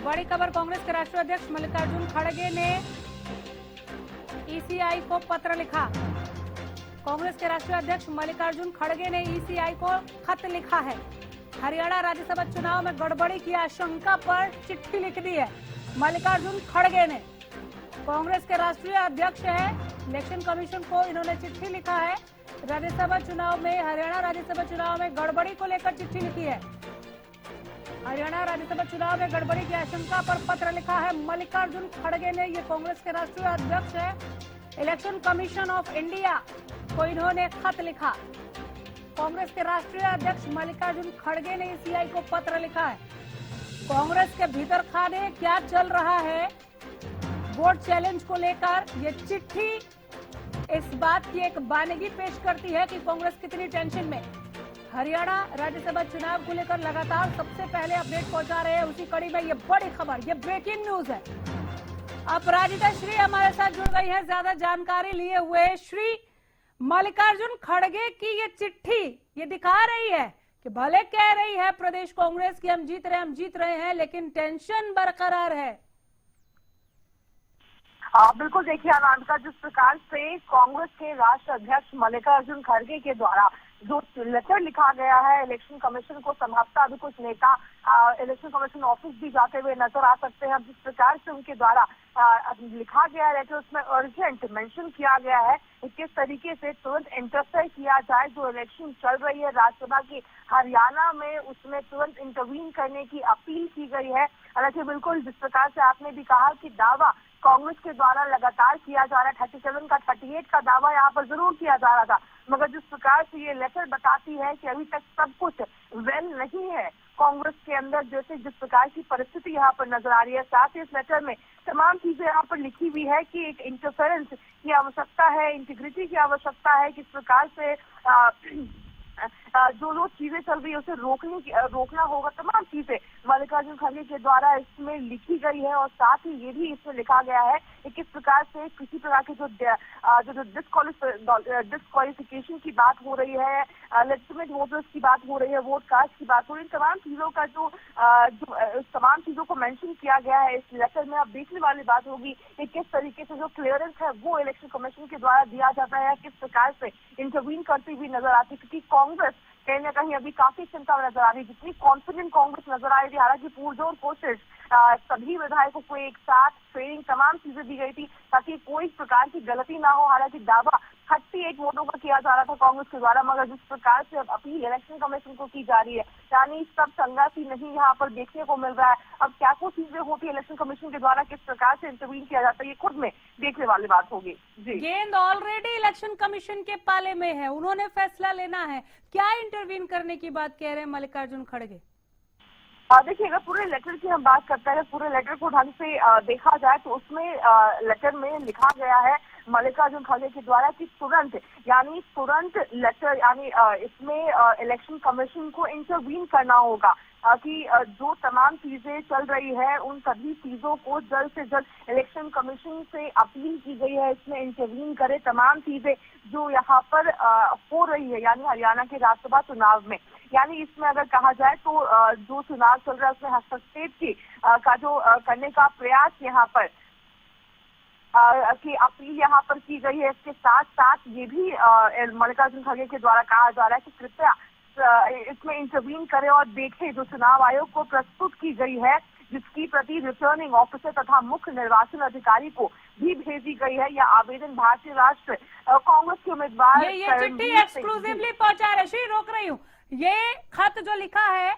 बड़ी खबर, कांग्रेस के राष्ट्रीय अध्यक्ष मल्लिकार्जुन खड़गे ने ईसीआई को पत्र लिखा। कांग्रेस के राष्ट्रीय अध्यक्ष मल्लिकार्जुन खड़गे ने ईसीआई को खत लिखा है। हरियाणा राज्यसभा चुनाव में गड़बड़ी की आशंका पर चिट्ठी लिख दी है। मल्लिकार्जुन खड़गे ने, कांग्रेस के राष्ट्रीय अध्यक्ष है, इलेक्शन कमीशन को इन्होंने चिट्ठी लिखा है। राज्यसभा चुनाव में, हरियाणा राज्यसभा चुनाव में गड़बड़ी को लेकर चिट्ठी लिखी है। हरियाणा राज्यसभा चुनाव में गड़बड़ी की आशंका पर पत्र लिखा है मल्लिकार्जुन खड़गे ने। ये कांग्रेस के राष्ट्रीय अध्यक्ष है, इलेक्शन कमीशन ऑफ इंडिया को इन्होंने खत लिखा। कांग्रेस के राष्ट्रीय अध्यक्ष मल्लिकार्जुन खड़गे ने ईसीआई को पत्र लिखा है। कांग्रेस के भीतर खाने क्या चल रहा है वोट चैलेंज को लेकर, ये चिट्ठी इस बात की एक बानगी पेश करती है कि कांग्रेस कितनी टेंशन में। हरियाणा राज्यसभा चुनाव को लेकर लगातार सबसे पहले अपडेट पहुंचा रहे हैं, उसी कड़ी में ये बड़ी खबर, ये ब्रेकिंग न्यूज है। अपराजिता श्री हमारे साथ जुड़ गई है ज्यादा जानकारी लिए हुए। श्री, मल्लिकार्जुन खड़गे की ये चिट्ठी ये दिखा रही है कि भले कह रही है प्रदेश कांग्रेस की हम जीत रहे हैं, लेकिन टेंशन बरकरार है। बिल्कुल, देखिए अनामिका, जिस प्रकार से कांग्रेस के राष्ट्रीय अध्यक्ष मल्लिकार्जुन खड़गे के द्वारा जो लेटर लिखा गया है इलेक्शन कमीशन को, संभवतः अभी कुछ नेता इलेक्शन कमीशन ऑफिस भी जाते हुए नजर आ सकते हैं। जिस प्रकार से उनके द्वारा लिखा गया लेटर, उसमें अर्जेंट मेंशन किया गया है कि किस तरीके से तुरंत इंटरफेयर किया जाए। जो इलेक्शन चल रही है राज्यसभा की हरियाणा में, उसमें तुरंत इंटरवीन करने की अपील की गई है। हालांकि बिल्कुल जिस प्रकार से आपने भी कहा कि दावा कांग्रेस के द्वारा लगातार किया जा रहा है, 37 का 38 का दावा यहाँ पर जरूर किया जा रहा था, मगर जिस प्रकार से ये लेटर बताती है कि अभी तक सब कुछ वेल नहीं है कांग्रेस के अंदर, जैसे जिस प्रकार की परिस्थिति यहाँ पर नजर आ रही है। साथ ही इस लेटर में तमाम चीजें यहाँ पर लिखी हुई है कि एक इंटरफेरेंस की आवश्यकता है, इंटीग्रिटी की आवश्यकता है, किस प्रकार से जो चीजें चल रही है उसे रोकना होगा। तमाम चीजें मल्लिकार्जुन खड़गे के द्वारा इसमें लिखी गई है और साथ ही ये भी इसमें लिखा गया है कि किस प्रकार से किसी प्रकार की जो डिस्क्वालिफिकेशन की बात हो रही है, लेजिटिमेट वोटर्स की बात हो रही है, वोट कास्ट की बात हो रही है, तमाम चीजों का जो तमाम चीजों को मेंशन किया गया है इस लेटर में। अब देखने वाली बात होगी कि किस तरीके से जो क्लियरेंस है वो इलेक्शन कमीशन के द्वारा दिया जाता है, किस प्रकार से इंटरवीन करती हुई नजर आती है, क्योंकि कांग्रेस कहीं ना कहीं अभी काफी चिंता में नजर आ रही है। जितनी कॉन्फिडेंट कांग्रेस नजर आ रही थी, हालांकि पुरजोर कोशिश सभी विधायकों को एक साथ ट्रेनिंग तमाम चीजें दी गई थी ताकि कोई प्रकार की गलती ना हो। हालांकि दावा 38 वोटों का किया जा रहा था कांग्रेस के द्वारा, मगर जिस प्रकार से अब अपील इलेक्शन कमीशन को की जा रही है, यानी सब संगति नहीं यहाँ पर देखने को मिल रहा है। अब क्या कुछ चीजें होती है इलेक्शन कमीशन के द्वारा, किस प्रकार से इंटरवीन किया जाता है, ये खुद में देखने वाली बात होगी। जी, गेंद ऑलरेडी इलेक्शन कमीशन के पाले में है, उन्होंने फैसला लेना है। क्या इंटरवीन करने की बात कह रहे हैं मल्लिकार्जुन खड़गे? देखिए, अगर पूरे लेटर की हम बात करते हैं, पूरे लेटर को ढंग से देखा जाए तो उसमें लेटर में लिखा गया है मल्लिकार्जुन खड़गे के द्वारा कि तुरंत लेटर यानी इसमें इलेक्शन कमीशन को इंटरवीन करना होगा कि जो तमाम चीजें चल रही है उन सभी चीजों को जल्द से जल्द इलेक्शन कमीशन से अपील की गई है, इसमें इंटरवीन करे। तमाम चीजें जो यहाँ पर हो रही है यानी हरियाणा के राज्यसभा चुनाव में, यानी इसमें अगर कहा जाए तो जो चुनाव चल रहा है उसमें हस्तक्षेप की का जो करने का प्रयास यहाँ पर की अपील यहाँ पर की गई है। इसके साथ साथ ये भी मल्लिकार्जुन खड़गे के द्वारा कहा जा रहा है कि कृपया इसमें इंटरवीन करें और देखें जो चुनाव आयोग को प्रस्तुत की गई है, जिसकी प्रति रिटर्निंग ऑफिसर तथा मुख्य निर्वाचन अधिकारी को भी भेजी गई है। यह आवेदन भारतीय राष्ट्र कांग्रेस के उम्मीदवार ये चिट्ठी एक्सक्लूसिवली पहुंचा रही, श्री रोक रही हूँ, ये खत जो लिखा है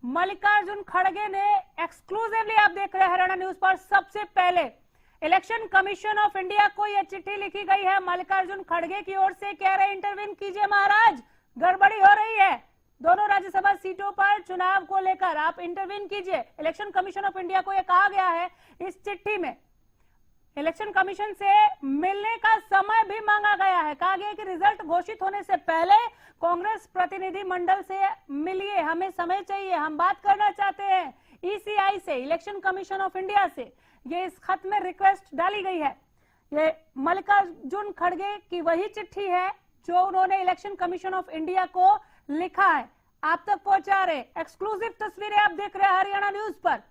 मल्लिकार्जुन खड़गे ने एक्सक्लूसिवली, आप देख रहे हैं हरियाणा न्यूज पर, सबसे पहले इलेक्शन कमीशन ऑफ इंडिया को यह चिट्ठी लिखी गई है मल्लिकार्जुन खड़गे की ओर से। कह रहे इंटरवीन कीजिए महाराज, गड़बड़ी हो रही है दोनों राज्यसभा सीटों पर चुनाव को लेकर, आप इंटरवीन कीजिए। इलेक्शन कमीशन ऑफ इंडिया को यह कहा गया है इस चिट्ठी में। इलेक्शन कमीशन से मिलने का समय भी मांगा गया है। कहा गया कि रिजल्ट घोषित होने से पहले कांग्रेस प्रतिनिधि मंडल से मिलिए, हमें समय चाहिए, हम बात करना चाहते हैं ईसीआई से, इलेक्शन कमीशन ऑफ इंडिया से। ये इस खत में रिक्वेस्ट डाली गई है। ये मल्लिकार्जुन खड़गे की वही चिट्ठी है जो उन्होंने इलेक्शन कमीशन ऑफ इंडिया को लिखा है, आप तक पहुंचा रहे। एक्सक्लूसिव तस्वीरें आप देख रहे हैं हरियाणा न्यूज पर।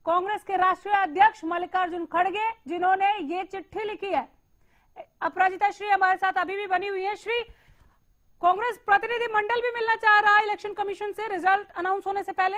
कांग्रेस के राष्ट्रीय अध्यक्ष मल्लिकार्जुन खड़गे, जिन्होंने ये चिट्ठी लिखी है। अपराजिता श्री हमारे साथ अभी भी बनी हुई है। श्री, कांग्रेस प्रतिनिधि मंडल भी मिलना चाह रहा है इलेक्शन कमीशन से रिजल्ट अनाउंस होने से पहले।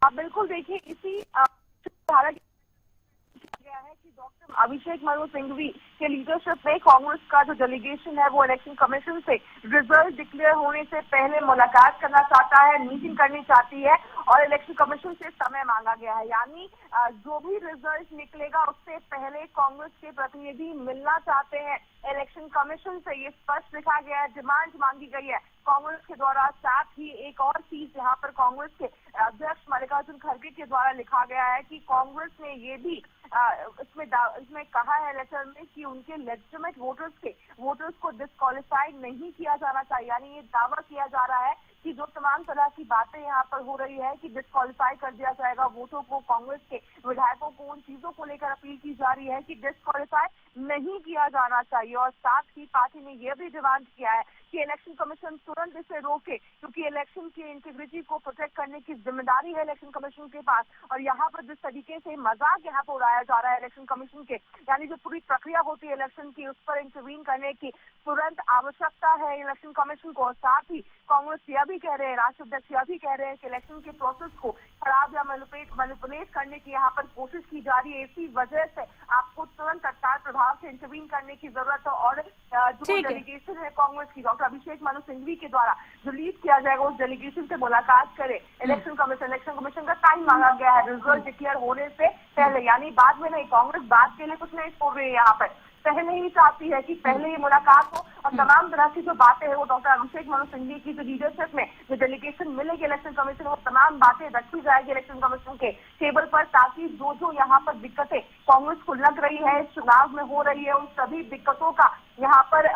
आप बिल्कुल देखिए, इसी धारा गया है कि डॉक्टर अभिषेक मनु सिंघवी के लीडरशिप में कांग्रेस का जो डेलीगेशन है वो इलेक्शन कमीशन से रिजल्ट डिक्लेयर होने से पहले मुलाकात करना चाहता है, मीटिंग करनी चाहती है और इलेक्शन कमीशन से समय मांगा गया है। यानी जो भी रिजल्ट निकलेगा उससे पहले कांग्रेस के प्रतिनिधि मिलना चाहते हैं इलेक्शन कमीशन से। ये स्पष्ट लिखा गया है, डिमांड मांगी गई है कांग्रेस के द्वारा। साथ ही एक और चीज यहाँ पर कांग्रेस के अध्यक्ष मल्लिकार्जुन खड़गे के द्वारा लिखा गया है कि कांग्रेस ने ये भी इसमें कहा है लेटर में कि उनके लेजिटिमेट वोटर्स को डिस्क्वालीफाई नहीं किया जाना चाहिए। यानी ये दावा किया जा रहा है कि जो तमाम तरह की बातें यहाँ पर हो रही है कि डिस्क्वालीफाई कर दिया जाएगा वोटों को, कांग्रेस के विधायकों को, उन चीजों को लेकर अपील की जा रही है कि डिस्क्वालीफाई नहीं किया जाना चाहिए। और साथ ही पार्टी ने यह भी डिमांड किया है कि इलेक्शन कमीशन तुरंत इसे रोके, क्योंकि इलेक्शन की इंटीग्रिटी को प्रोटेक्ट करने की जिम्मेदारी है इलेक्शन कमीशन के पास। और यहाँ पर जिस तरीके से मजाक यहाँ पर उड़ाया जा रहा है इलेक्शन कमीशन के, यानी जो पूरी प्रक्रिया होती है इलेक्शन की उस पर इंटरवीन करने की तुरंत आवश्यकता है इलेक्शन कमीशन को। साथ ही कांग्रेस यह भी कह रहे हैं, राष्ट्रीय अध्यक्ष यह भी कह रहे हैं कि इलेक्शन के प्रोसेस को खराब या मैनिपुलेट करने की यहाँ पर कोशिश की जा रही है। इसी वजह से आपको तुरंत तत्काल प्रभाव से इंटरवीन करने की जरूरत है। और जो डेलीगेशन है कांग्रेस की डॉक्टर अभिषेक मनु सिंघवी के द्वारा जो लीड किया जाएगा उस डेलीगेशन से मुलाकात करे इलेक्शन कमीशन का टाइम मांगा गया है रिजल्ट डिक्लेयर होने से पहले, यानी बाद में नहीं। कांग्रेस बाद के लिए कुछ नहीं छोड़ रही है, यहाँ पर पहले ही चाहती है कि पहले ये मुलाकात हो और तमाम तरह की जो बातें है वो डॉक्टर अभिषेक मनु सिंघवी की जो लीडरशिप में जो डेलीगेशन मिलेगी इलेक्शन कमीशन, वो तमाम बातें रखी जाएगी इलेक्शन कमीशन के टेबल पर, ताकि जो यहाँ पर दिक्कतें कांग्रेस को लग रही है इस चुनाव में हो रही है उन सभी दिक्कतों का यहाँ पर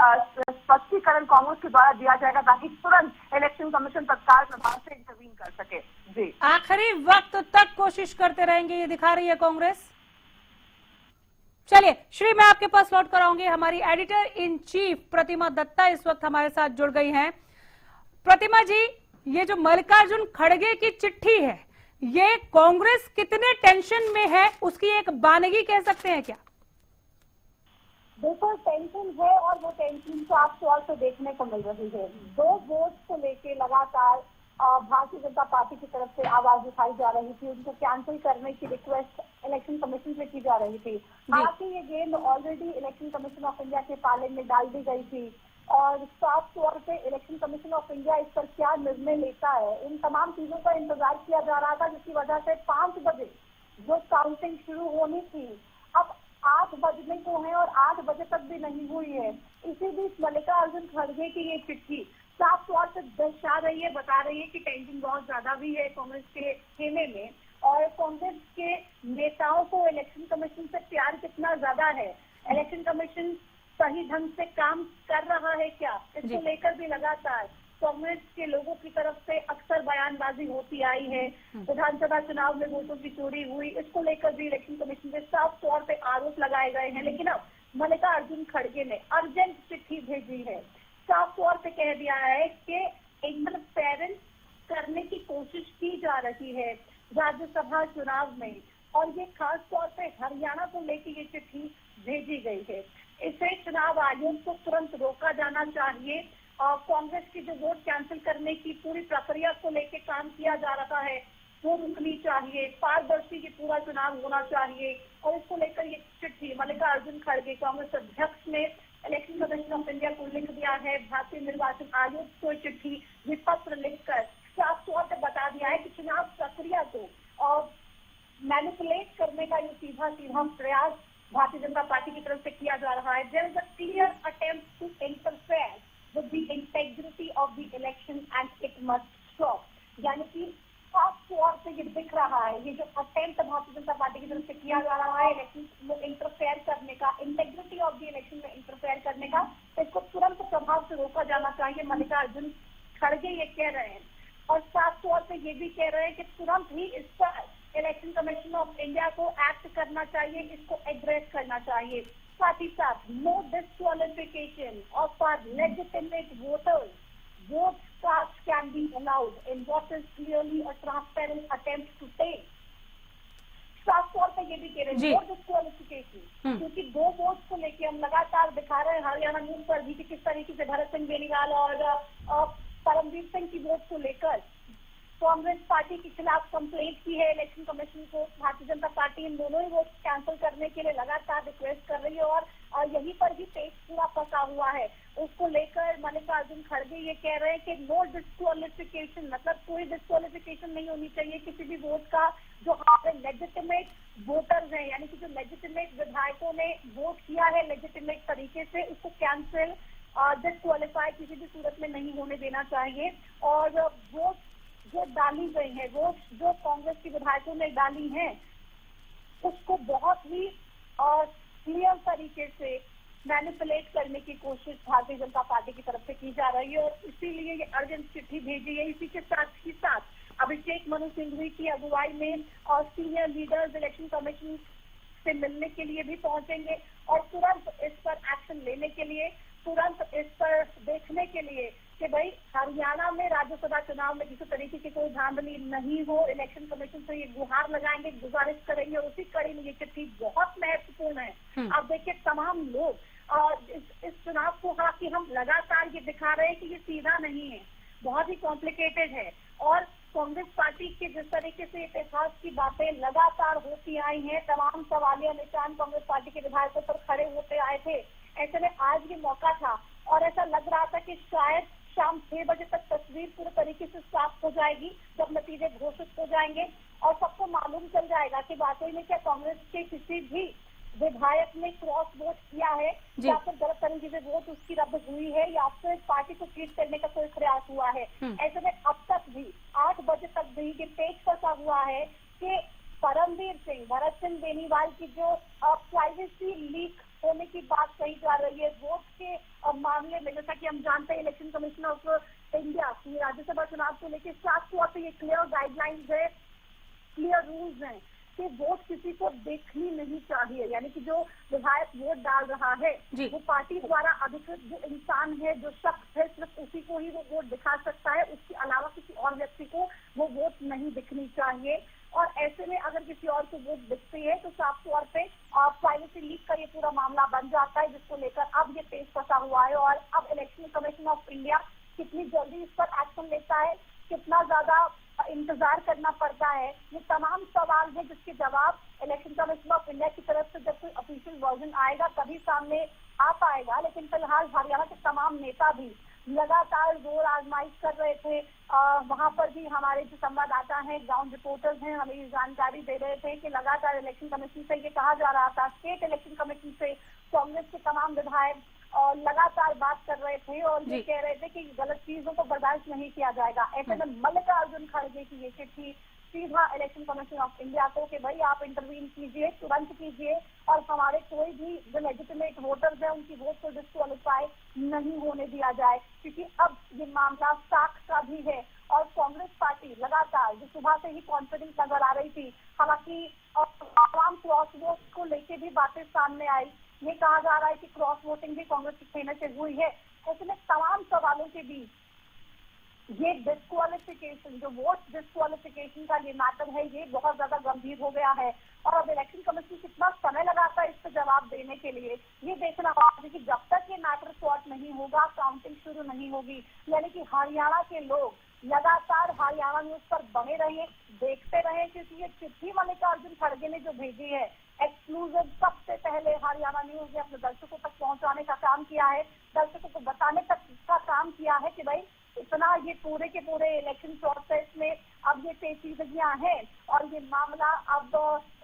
स्पष्टीकरण कांग्रेस के द्वारा दिया जाएगा, ताकि तुरंत इलेक्शन कमीशन तत्काल प्रभाव से इंटरवीन कर सके। जी, आखिरी वक्त तक कोशिश करते रहेंगे, ये दिखा रही है कांग्रेस। चलिए श्री, मैं आपके पास लौट कर आऊंगी। हमारी एडिटर इन चीफ प्रतिमा दत्ता इस वक्त हमारे साथ जुड़ गई हैं। प्रतिमा जी, ये जो मल्लिकार्जुन खड़गे की चिट्ठी है, ये कांग्रेस कितने टेंशन में है उसकी एक बानगी कह सकते हैं क्या? बिल्कुल टेंशन है, और वो टेंशन साफ तौर से देखने को मिल रही है। 2 वोट को लेके लगातार भारतीय जनता पार्टी की तरफ से आवाज उठाई जा रही थी, उनको कैंसिल करने की रिक्वेस्ट इलेक्शन कमीशन से की जा रही थी। हालांकि ये गेंद already election commission of India के पाले में डाल दी गई थी और साफ तौर पे इलेक्शन कमीशन ऑफ इंडिया इस पर क्या निर्णय लेता है, इन तमाम चीजों का इंतजार किया जा रहा था, जिसकी वजह से 5 बजे जो काउंटिंग शुरू होनी थी अब 8 बजने को है और 8 बजे तक भी नहीं हुई है। इसी बीच मल्लिकार्जुन खड़गे की ये चिट्ठी साफ तौर से दर्शा रही है, बता रही है कि टेंशन बहुत ज्यादा भी है कांग्रेस के खेमे में, और कांग्रेस के नेताओं को इलेक्शन कमीशन से प्यार कितना ज्यादा है, इलेक्शन कमीशन सही ढंग से काम कर रहा है क्या, इसको लेकर भी लगातार कांग्रेस के लोगों की तरफ से अक्सर बयानबाजी होती आई है। विधानसभा चुनाव में वोटों की चोरी हुई, इसको लेकर भी इलेक्शन कमीशन से साफ तौर पे आरोप लगाए गए हैं। लेकिन अब मल्लिकार्जुन खड़गे ने अर्जेंट चिट्ठी भेजी है, साफ तौर पे कह दिया है कि इंटरफेरेंस करने की कोशिश की जा रही है राज्यसभा चुनाव में, और ये खास तौर पे हरियाणा को लेकर ये चिट्ठी भेजी गई है। इसे चुनाव आयोग को तुरंत रोका जाना चाहिए और कांग्रेस की जो वोट कैंसिल करने की पूरी प्रक्रिया को लेकर काम किया जा रहा है वो रुकनी चाहिए, पारदर्शी की पूरा चुनाव होना चाहिए। और इसको लेकर ये चिट्ठी मल्लिकार्जुन खड़गे कांग्रेस अध्यक्ष ने इलेक्शन कमीशन ऑफ इंडिया को लिख दिया है। भारतीय निर्वाचन आयोग को चिट्ठी विपत्र लिखकर साफ तौर पर बता दिया है कि चुनाव प्रक्रिया को मैनिपुलेट करने का ये सीधा प्रयास भारतीय जनता पार्टी की तरफ से किया जा रहा है। There is a clear attempt to interfere with the integrity of the election and it must stop. यानी कि साफ तौर से ये दिख रहा है, ये जो अटेम्प्ट भारतीय जनता पार्टी की तरफ से किया जा रहा है इलेक्शन में इंटरफेयर करने का, इंटेग्रिटी ऑफ द इलेक्शन में इंटरफेयर करने का, इसको तुरंत प्रभाव से रोका जाना चाहिए। मल्लिकार्जुन खड़गे ये कह रहे हैं और साफ तौर से ये भी कह रहे हैं कि तुरंत ही इस पर इलेक्शन कमीशन ऑफ इंडिया को एक्ट करना चाहिए, इसको एड्रेस करना चाहिए। साथ ही साथ no disqualification of our legitimate voters, vote cast can be allowed in what is clearly a transparent attempt to take पे ये भी कह रहे जी। हैं वोट डिस्क्वालिफिकेशन, क्योंकि 2 वोट्स को लेके हम लगातार दिखा रहे हैं हरियाणा न्यूज पर भी कि किस तरीके से भरत सिंह बेनीवाल और परमवीर सिंह की वोट को लेकर कांग्रेस पार्टी के खिलाफ कंप्लेंट की है इलेक्शन कमीशन को। भारतीय जनता पार्टी इन दोनों ही वोट कैंसिल करने के लिए लगातार रिक्वेस्ट कर रही है और यहीं पर भी पेच पूरा फंसा हुआ है। उसको लेकर मल्लिकार्जुन खड़गे ये कह रहे हैं कि नो डिस्क्वालिफिकेशन, मतलब कोई डिस्क्वालिफिकेशन नहीं होनी चाहिए किसी भी वोट का। जो हमारे लेजिटिमेट वोटर्स हैं, यानी कि जो लेजिटिमेट विधायकों ने वोट किया है लेजिटिमेट तरीके से, उसको कैंसिल डिस्क्वालीफाई किसी भी सूरत में नहीं होने देना चाहिए। और वोट जो डाली गई है, वोट जो कांग्रेस के विधायकों ने डाली है, उसको बहुत ही क्लियर तरीके से मैनिपुलेट करने की कोशिश भारतीय जनता पार्टी की तरफ से की जा रही है और इसीलिए ये अर्जेंट चिट्ठी भेजी है। इसी के साथ ही साथ अभिषेक मनु सिंघवी की अगुवाई में और सीनियर लीडर्स इलेक्शन कमीशन से मिलने के लिए भी पहुंचेंगे और तुरंत इस पर एक्शन लेने के लिए, तुरंत इस पर देखने के लिए कि भाई हरियाणा में राज्यसभा चुनाव में किसी तरीके की कोई धांधली नहीं हो। इलेक्शन कमीशन से ये गुहार लगाएंगे, गुजारिश करेंगे और उसी कड़ी में ये चिट्ठी बहुत महत्वपूर्ण है। अब देखिए तमाम लोग इस चुनाव को हालांकि हम लगातार ये दिखा रहे हैं कि ये सीधा नहीं है, बहुत ही कॉम्प्लिकेटेड है और कांग्रेस पार्टी के जिस तरीके से इतिहास की बातें लगातार होती आई हैं, तमाम सवालिया निशान कांग्रेस पार्टी के विधायकों पर खड़े होते आए थे। ऐसे में आज ये मौका था और ऐसा लग रहा था कि शायद शाम 6 बजे तक तस्वीर पूरे तरीके से साफ हो जाएगी जब नतीजे घोषित हो जाएंगे और सबको मालूम चल जाएगा कि वाकई में क्या कांग्रेस के किसी भी विधायक ने क्रॉस वोट किया है या फिर गलत तरीके से वोट उसकी रद्द हुई है या फिर पार्टी को चीट करने का कोई प्रयास हुआ है। ऐसे में अब तक भी 8 बजे तक भी ये पेच फंसा हुआ है कि परमवीर सिंह, भरत सिंह बेनीवाल की जो प्राइवेसी लीक होने की बात कही जा रही है वोट के मामले में, जैसा कि हम जानते हैं इलेक्शन कमीशन ऑफ इंडिया की राज्यसभा चुनाव को लेकर साफ तौर पर ये क्लियर गाइडलाइंस है, क्लियर रूल्स हैं कि वोट किसी को देखनी नहीं चाहिए। यानी कि जो विधायक वोट डाल रहा है वो पार्टी द्वारा अधिकृत जो इंसान है, जो शख्स है, सिर्फ उसी को ही वो वोट दिखा सकता है, उसके अलावा किसी और व्यक्ति को वो वोट नहीं दिखनी चाहिए। और ऐसे में अगर किसी और को वोट दिखती है तो साफ तौर पे प्राइवेसी लीक का ये पूरा मामला बन जाता है, जिसको लेकर अब ये पेच फंसा हुआ है और अब इलेक्शन कमीशन ऑफ इंडिया कितनी जल्दी इस पर एक्शन लेता है, कितना ज्यादा इंतजार करना पड़ता है, ये तमाम सवाल है जिसके जवाब इलेक्शन कमीशन ऑफ इंडिया की तरफ से जब कोई ऑफिशियल वर्जन आएगा तभी सामने आ पाएगा। लेकिन फिलहाल हरियाणा के तमाम नेता भी लगातार जोर आजमाइश कर रहे थे। वहां पर भी हमारे जो संवाददाता हैं, ग्राउंड रिपोर्टर्स हैं, हमें ये जानकारी दे रहे थे कि लगातार इलेक्शन कमीशन से ये कहा जा रहा था, स्टेट इलेक्शन कमीशन से कांग्रेस के तमाम विधायक लगातार बात कर रहे थे और ये कह रहे थे कि गलत चीजों को बर्दाश्त नहीं किया जाएगा। ऐसे में मल्लिकार्जुन खड़गे की ये चिट्ठी सीधा इलेक्शन कमीशन ऑफ इंडिया को कि भाई आप इंटरवीन कीजिए, तुरंत कीजिए और हमारे कोई भी जो लेजिटिमेट वोटर्स हैं उनकी वोट को डिस्क्वालीफाई नहीं होने दिया जाए, क्योंकि अब ये मामला साख का भी है और कांग्रेस पार्टी लगातार जो सुबह से ही कॉन्फिडेंस नजर आ रही थी, हालांकि तमाम क्रॉस वोट को लेके भी बातें सामने आई, ये कहा जा रहा है कि क्रॉस वोटिंग भी कांग्रेस के कहने से हुई है। ऐसे में तमाम सवालों के बीच ये डिस्क्वालिफिकेशन, जो वोट डिस्क्वालिफिकेशन का ये मैटर है, ये बहुत ज्यादा गंभीर हो गया है और अब इलेक्शन कमीशन कितना समय लगाता है इस पर जवाब देने के लिए ये देखना होगा कि जब तक ये मैटर सॉर्ट नहीं होगा, काउंटिंग शुरू नहीं होगी। यानी कि हरियाणा के लोग लगातार हरियाणा न्यूज पर बने रहे, देखते रहे, क्योंकि ये चिट्ठी मल्लिकार्जुन खड़गे ने जो भेजी है एक्सक्लूसिव सबसे पहले हरियाणा न्यूज ने अपने दर्शकों तक पहुंचाने का काम किया है, दर्शकों को बताने तक का काम किया है कि भाई इतना ये पूरे के पूरे इलेक्शन प्रोसेस में अब ये पेचीदगियां हैं और ये मामला अब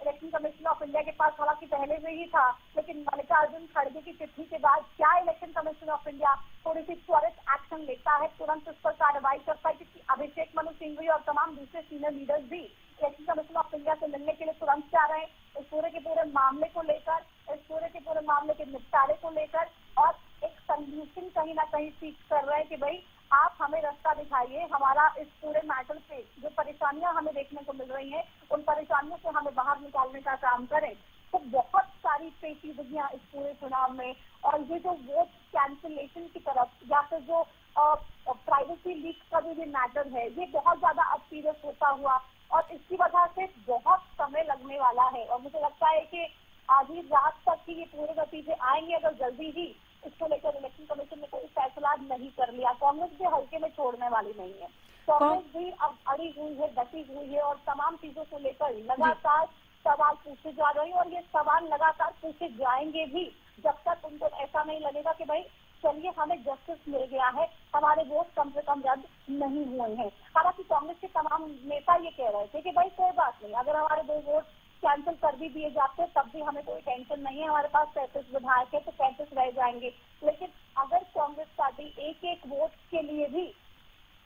इलेक्शन कमीशन ऑफ इंडिया के पास हालांकि पहले से ही था, लेकिन मल्लिकार्जुन खड़गे की चिट्ठी के बाद क्या इलेक्शन कमीशन ऑफ इंडिया थोड़ी सी त्वरित एक्शन लेता है, तुरंत उस पर कार्रवाई करता है, क्योंकि अभिषेक मनु सिंघवी और तमाम दूसरे सीनियर लीडर्स भी इलेक्शन कमीशन ऑफ इंडिया से मिलने के लिए तुरंत जा रहे हैं इस पूरे के पूरे मामले को लेकर, इस पूरे के पूरे मामले के निपटारे को लेकर और एक सॉल्यूशन कहीं ना कहीं सीख कर रहे हैं कि भाई आप हमें रास्ता दिखाइए, हमारा इस पूरे मैटर पे जो परेशानियां हमें देखने को मिल रही हैं उन परेशानियों से हमें बाहर निकालने का काम करें। तो बहुत सारी पेचीदगियां इस पूरे चुनाव में और ये जो वोट कैंसिलेशन की तरफ या फिर जो प्राइवेसी लीक का जो ये मैटर है ये बहुत ज्यादा अब सीरियस होता हुआ और इसकी वजह से बहुत समय समय लगने वाला है और मुझे लगता है कि आज ही रात तक ही ये पूरे नतीजे आएंगे अगर जल्दी ही इसको लेकर इलेक्शन कमीशन ने कोई फैसला नहीं कर लिया। कांग्रेस भी हल्के में छोड़ने वाली नहीं है। कांग्रेस भी अब अड़ी हुई है, डटी हुई है और तमाम चीजों को लेकर लगातार सवाल पूछे जा रहे हैं और ये सवाल लगातार पूछे जाएंगे भी जब तक उनको ऐसा नहीं लगेगा कि भाई चलिए हमें जस्टिस मिल गया है, हमारे वोट कम से कम रद्द नहीं हुए हैं। हालांकि कांग्रेस के तमाम नेता ये कह रहे थे कि भाई कोई बात नहीं, अगर हमारे 2 वोट कैंसिल कर भी दिए जाते तब भी हमें कोई टेंशन नहीं है, हमारे पास 35 विधायक है तो 35 रह जाएंगे। लेकिन अगर कांग्रेस पार्टी एक एक वोट के लिए भी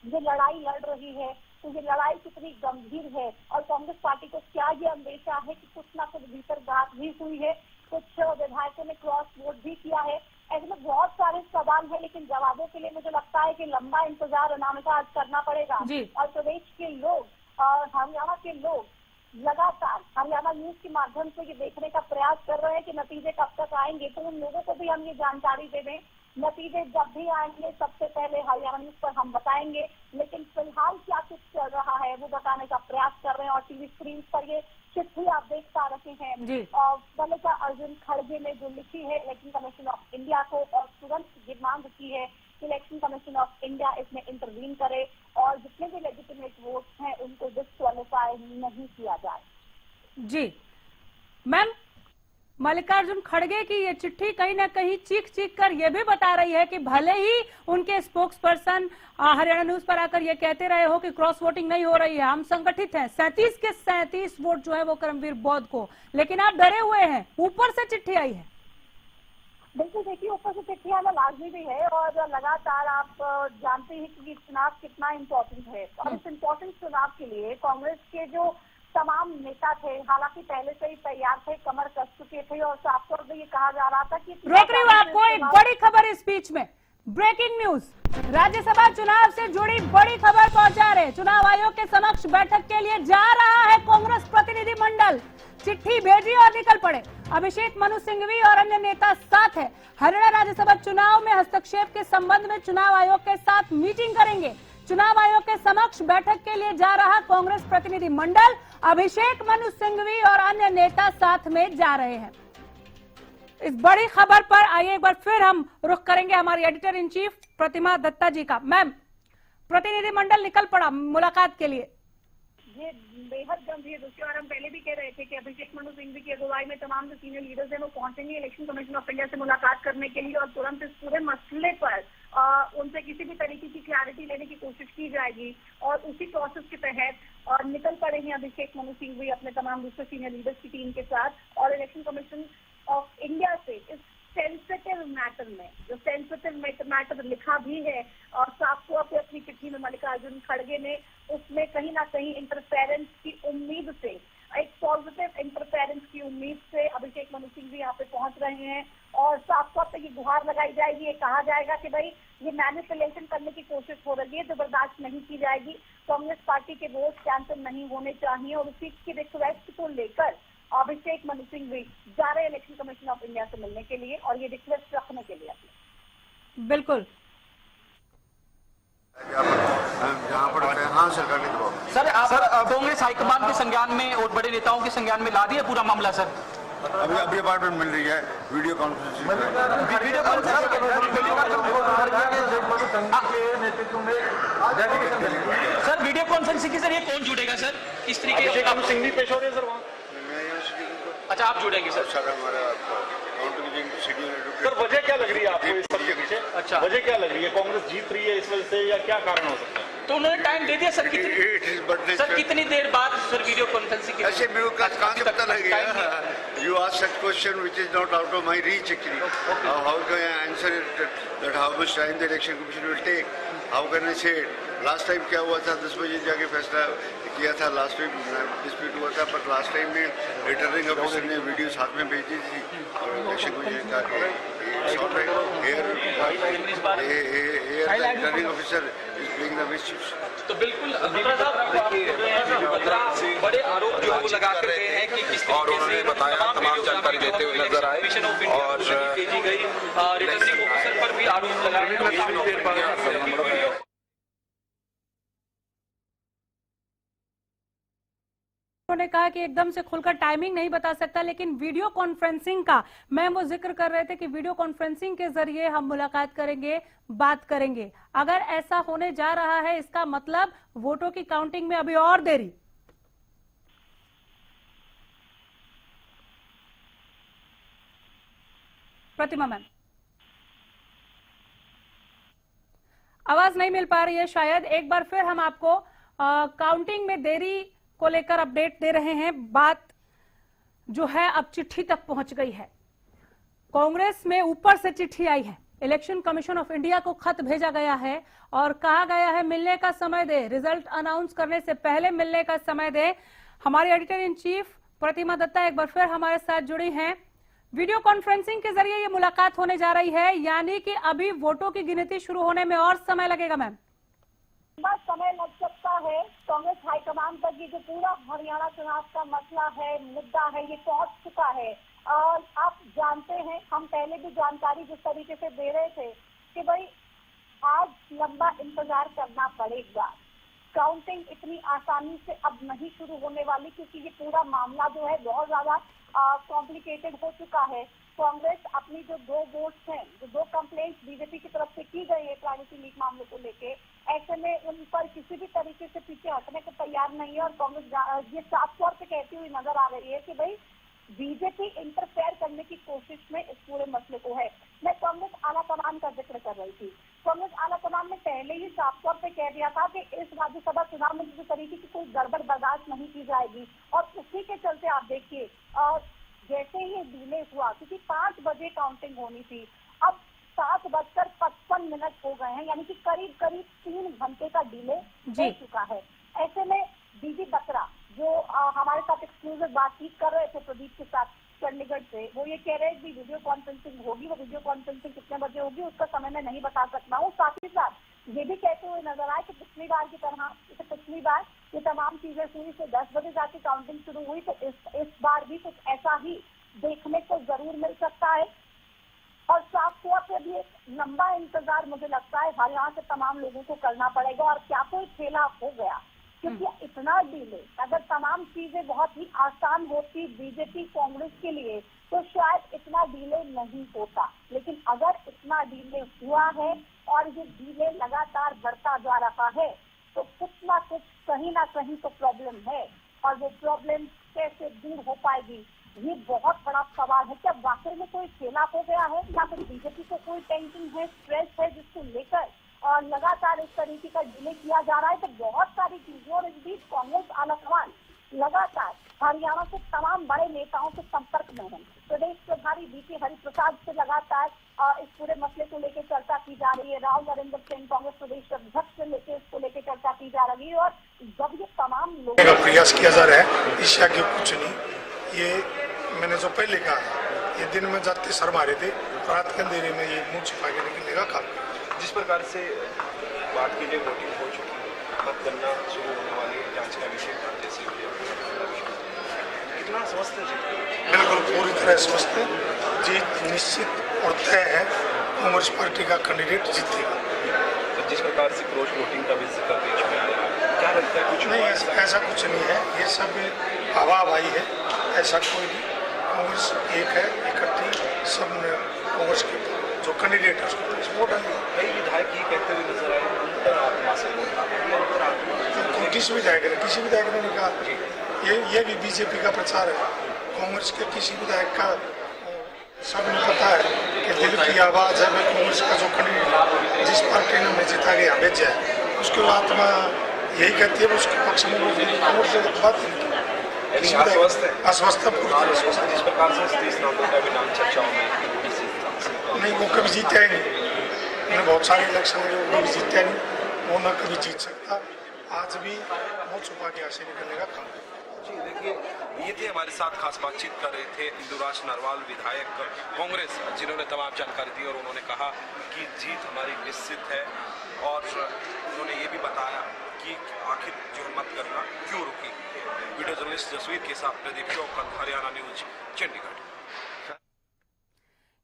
ये लड़ाई लड़ रही है तो ये लड़ाई कितनी गंभीर है और कांग्रेस पार्टी को क्या ये अंदेशा है कि कुछ ना कुछ भीतर बात भी हुई है, कुछ विधायकों ने क्रॉस वोट भी किया है। ऐसे में बहुत सारे सवाल है लेकिन जवाबों के लिए मुझे लगता है कि लंबा इंतजार अनामिका आज करना पड़ेगा और प्रदेश के लोग और हरियाणा के लोग लगातार हरियाणा न्यूज के माध्यम से ये देखने का प्रयास कर रहे हैं कि नतीजे कब तक आएंगे, तो उन लोगों को भी हम ये जानकारी दे दें। नतीजे जब भी आएंगे सबसे पहले हरियाणा न्यूज पर हम बताएंगे, लेकिन फिलहाल क्या कुछ चल रहा है वो बताने का प्रयास कर रहे हैं और टीवी स्क्रीन पर ये चिट्ठी आप देख पा रहे हैं और मल्लिकार्जुन खड़गे ने जो लिखी है इलेक्शन कमीशन ऑफ इंडिया को और तुरंत ये मांग की है कि इलेक्शन कमीशन ऑफ इंडिया इसमें इंटरवीन करे और जितने भी लेजिटिमेट वोट्स हैं उनको डिस्क्वालीफाई नहीं किया जाए। जी मैम, मल्लिकार्जुन खड़गे की ये चिट्ठी कहीं ना कहीं चीख चीख कर ये भी बता रही है कि भले ही उनके स्पोक्स पर्सन हरियाणा न्यूज पर आकर ये कहते रहे हो कि क्रॉस वोटिंग नहीं हो रही है, हम संगठित हैं, 37 के 37 वोट जो है वो करमवीर बौद्ध को, लेकिन आप डरे हुए हैं, ऊपर से चिट्ठी आई है। बिल्कुल देखिए, ऊपर से चिट्ठी आना लाजमी भी है और लगातार आप जानते हैं कि चुनाव कितना इम्पोर्टेंट है और इस इम्पोर्टेंट चुनाव के लिए कांग्रेस के जो तमाम नेता थे हालांकि पहले से ही तैयार थे, कमर कस चुके थे और साफ तौर पर ये कहा जा रहा था कि रोक रही हूँ आपको, एक बड़ी खबर इस बीच में, ब्रेकिंग न्यूज, राज्यसभा चुनाव से जुड़ी बड़ी खबर पहुंचा रहे। चुनाव आयोग के समक्ष बैठक के लिए जा रहा है कांग्रेस प्रतिनिधि मंडल, चिट्ठी भेजी और निकल पड़े। अभिषेक मनु सिंघवी और अन्य नेता साथ है। हरियाणा राज्यसभा चुनाव में हस्तक्षेप के संबंध में चुनाव आयोग के साथ मीटिंग करेंगे। चुनाव आयोग के समक्ष बैठक के लिए जा रहा कांग्रेस प्रतिनिधि मंडल, अभिषेक मनु सिंघवी और अन्य नेता साथ में जा रहे हैं। इस बड़ी खबर पर आइए एक बार फिर हम रुख करेंगे हमारी एडिटर इन चीफ प्रतिमा दत्ता जी का। मैम, प्रतिनिधि मंडल निकल पड़ा मुलाकात के लिए। ये बेहद गंभीर विषय और हम पहले भी कह रहे थे कि अभिषेक मनु सिंघवी की अगुवाई में तमाम जो सीनियर लीडर्स हैं वो पहुंचेंगे इलेक्शन कमीशन ऑफ इंडिया से मुलाकात करने के लिए और तुरंत इस पूरे मसले पर उनसे किसी भी तरीके की क्लैरिटी लेने की कोशिश की जाएगी और उसी प्रोसेस के तहत और निकल पड़े हैं अभिषेक मनु सिंघवी अपने तमाम दूसरे सीनियर लीडर्स की टीम के साथ और इलेक्शन कमीशन ऑफ इंडिया से इस सेंसिटिव मैटर में जो सेंसिटिव मैटर लिखा भी है और साफ तौर पे अपनी चिट्ठी में मल्लिकार्जुन खड़गे ने उसमें कहीं ना कहीं इंटरफेरेंस की उम्मीद से, एक पॉजिटिव इंटरफेरेंस की उम्मीद से अभिषेक मनु सिंघवी यहाँ पे पहुंच रहे हैं और साफ तौर पे ये गुहार लगाई जाएगी, ये कहा जाएगा कि भाई ये मैनिपुलेशन करने की कोशिश हो रही है जो बर्दाश्त नहीं की जाएगी। कांग्रेस पार्टी के वोट कैंसिल नहीं होने चाहिए और उसी की रिक्वेस्ट को लेकर अभिषेक मनु सिंघवी जा रहे इलेक्शन कमीशन ऑफ इंडिया से मिलने के लिए और ये रिक्वेस्ट रखने के लिए। बिल्कुल सर, कांग्रेस हाईकमान के संज्ञान में और बड़े नेताओं के संज्ञान में ला दिया पूरा मामला सर। अभी अपॉइंटमेंट मिल रही है video conferencing sir, video conferencing के जरिए कौन जुड़ेगा सर इस तरीके से? सिंघवी पेश हो रहे हैं सर वहाँ। अच्छा, आप जुड़ेंगे सर? सर, वजह क्या लग रही है आपको इस सब के पीछे? अच्छा, वजह क्या लग रही है? कांग्रेस जीत रही है इस वजह से या क्या कारण हो सकता है? तो उन्होंने टाइम दे दिया सर, कितनी देर बाद सर वीडियो कॉन्फ्रेंसिंग? ऐसे मेरे को कहाँ से पता लगेगा? You ask such question which is not out of my reach actually. How can I answer it? That how much time the election commission will take? How can I say it? Last time क्या हुआ था, 10 बजे जाके फैसला किया था, last time dispute हुआ था, पर लास्ट टाइम में रिटर्निंग ऑफिसर ने वीडियो साथ में भेजी थी और इलेक्शन कमीशन का returning officer is playing the misuse. तो बिल्कुल बड़े आरोप जो वो लगा कर गए हैं कि किस तरीके से तमाम जानकारी देते हुए नजर आए और भेजी गई रिटर्निंग ऑफिसर पर भी आरोप लगाए। उन्होंने कहा कि एकदम से खुलकर टाइमिंग नहीं बता सकता, लेकिन वीडियो कॉन्फ्रेंसिंग का मैम वो जिक्र कर रहे थे कि वीडियो कॉन्फ्रेंसिंग के जरिए हम मुलाकात करेंगे, बात करेंगे। अगर ऐसा होने जा रहा है, इसका मतलब वोटों की काउंटिंग में अभी और देरी। प्रतिमा मैम, आवाज नहीं मिल पा रही है शायद। एक बार फिर हम आपको काउंटिंग में देरी को लेकर अपडेट दे रहे हैं। बात जो है अब चिट्ठी तक पहुंच गई है। कांग्रेस में ऊपर से चिट्ठी आई है, इलेक्शन कमीशन ऑफ इंडिया को खत भेजा गया है और कहा गया है मिलने का समय दे, रिजल्ट अनाउंस करने से पहले मिलने का समय दे। हमारी एडिटर इन चीफ प्रतिमा दत्ता एक बार फिर हमारे साथ जुड़ी हैं। वीडियो कॉन्फ्रेंसिंग के जरिए ये मुलाकात होने जा रही है, यानी कि अभी वोटों की गिनती शुरू होने में और समय लगेगा मैम। समय लग सकता है। कांग्रेस हाईकमान तक ये जो पूरा हरियाणा चुनाव का मसला है, मुद्दा है, ये पहुंच चुका है। और आप जानते हैं, हम पहले भी जानकारी जिस तरीके से दे रहे थे कि भाई आज लंबा इंतजार करना पड़ेगा। काउंटिंग इतनी आसानी से अब नहीं शुरू होने वाली, क्योंकि ये पूरा मामला जो है बहुत ज्यादा कॉम्प्लिकेटेड हो चुका है। कांग्रेस अपनी जो 2 वोट्स हैं, जो 2 कंप्लेंट्स बीजेपी की तरफ से की गई है प्राइवेसी लीक मामले को लेके, ऐसे में उन पर किसी भी तरीके से पीछे हटने को तैयार नहीं है। और कांग्रेस ये साफ तौर पे कहती हुई नजर आ रही है कि भाई बीजेपी इंटरफेयर करने की कोशिश में इस पूरे मसले को है। मैं कांग्रेस आलाकमान का जिक्र कर रही थी। कांग्रेस आलाकमान ने पहले ही साफ तौर पे कह दिया था कि इस राज्यसभा चुनाव में किसी तरीके की कोई गड़बड़ बर्दाश्त नहीं की जाएगी। और उसी के चलते आप देखिए, जैसे ही डिले हुआ, क्योंकि 5 बजे काउंटिंग होनी थी, अब 7:55 हो गए हैं, यानी कि करीब 3 घंटे का डिले हो चुका है। ऐसे में बीबी बत्रा जो हमारे साथ एक्सक्लूसिव बातचीत कर रहे थे प्रदीप के साथ चंडीगढ़ से, वो ये कह रहे हैं कि वीडियो कॉन्फ्रेंसिंग होगी। वो वीडियो कॉन्फ्रेंसिंग कितने बजे होगी उसका समय मैं नहीं बता सकता हूँ। साथ ही साथ ये भी कहते हुए नजर आए कि पिछली बार की तरह, पिछली बार ये तमाम चीजें हुई से 10 बजे जाके काउंटिंग शुरू हुई, तो इस बार भी कुछ ऐसा ही देखने को जरूर मिल सकता है। और साफ तौर पे भी एक लंबा इंतजार मुझे लगता है हरियाणा के तमाम लोगों को करना पड़ेगा। और क्या कोई खेला हो गया, क्योंकि इतना डिले, अगर तमाम चीजें बहुत ही आसान होती बीजेपी कांग्रेस के लिए तो शायद इतना डिले नहीं होता। लेकिन अगर इतना डिले हुआ है और ये डिले लगातार बढ़ता जा रहा है, तो कुछ ना कुछ कहीं ना कहीं तो प्रॉब्लम है। और वो प्रॉब्लम कैसे दूर हो पाएगी, ये बहुत बड़ा सवाल है। क्या वाकई में कोई खेला हो गया है, या फिर बीजेपी को कोई टेंशन है, स्ट्रेस है, जिसको लेकर और लगातार इस तरीके का डिले किया जा रहा है। तो बहुत सारी चीजों, और इस बीच कांग्रेस आलाकमान लगातार हरियाणा के तमाम बड़े नेताओं के संपर्क में है। प्रदेश प्रभारी बीके हरिप्रसाद से लगातार इस पूरे मसले को लेकर चर्चा की जा रही है। राव नरेंद्र सिंह कांग्रेस प्रदेश अध्यक्ष से लेकर इसको लेकर चर्चा की जा रही है। और जब ये तमाम लोगों का प्रयास किया जा रहा है, इस आगे कुछ नहीं। ये मैंने जो पहले कहा, ये दिन में जाते सर मारे थे, रात के अंधेरे में ये मुंह छिपा के निकलने का काम। जिस प्रकार से बात की जाए वोटिंग हो चुकी है, मतगणना शुरू होने वाली है, जांच का विषय जैसे कितना स्वस्थ है? बिल्कुल पूरी तरह स्वस्थ है। जीत निश्चित और तय है। कांग्रेस पार्टी का कैंडिडेट जीतेगा। तो जिस प्रकार से क्रॉस वोटिंग का भी जिक्र बीच में आया, क्या लगता है? कुछ नहीं, ऐसा कुछ नहीं है। ये सब हवाबाजी है, ऐसा कोई नहीं। कांग्रेस एक है, इकट्ठी सब ने कांग्रेस के जो कैंडिडेट है उसको वोट है। कई विधायक ये कहते हुए नजर आए अंतरात्मा से वोट, किसी विधायक ने कहा ये भी बीजेपी का प्रचार है। कांग्रेस के किसी विधायक का सबने पता है कि दिल की आवाज है। कांग्रेस का जो कैंडिडेट जिस पार्टी ने हमें जिता के यहाँ भेजा है, उसकी आत्मा यही कहती है, उसके पक्ष में कांग्रेस से बात नहीं। अस्वस्थ है पूरी। जिस प्रकार से 30 नवंबर का भी नाम चर्चाओं में नहीं, वो कभी जीता ही नहीं। मैंने बहुत सारे इलेक्शन में वो कभी जीता नहीं, वो न कभी जीत सकता। आज भी वो छुपा के ऐसे निकलने का काम। जी देखिए, ये थे हमारे साथ खास बातचीत कर रहे थे इंदुराज नरवाल विधायक कांग्रेस, जिन्होंने तमाम जानकारी दी। और उन्होंने कहा कि जीत हमारी निश्चित है। और उन्होंने ये भी बताया कि आखिर जो मतगणना क्यों रुकी। वीडियो जर्नलिस्ट जसवीर के साथ प्रदीप चौकत, हरियाणा न्यूज, चंडीगढ़।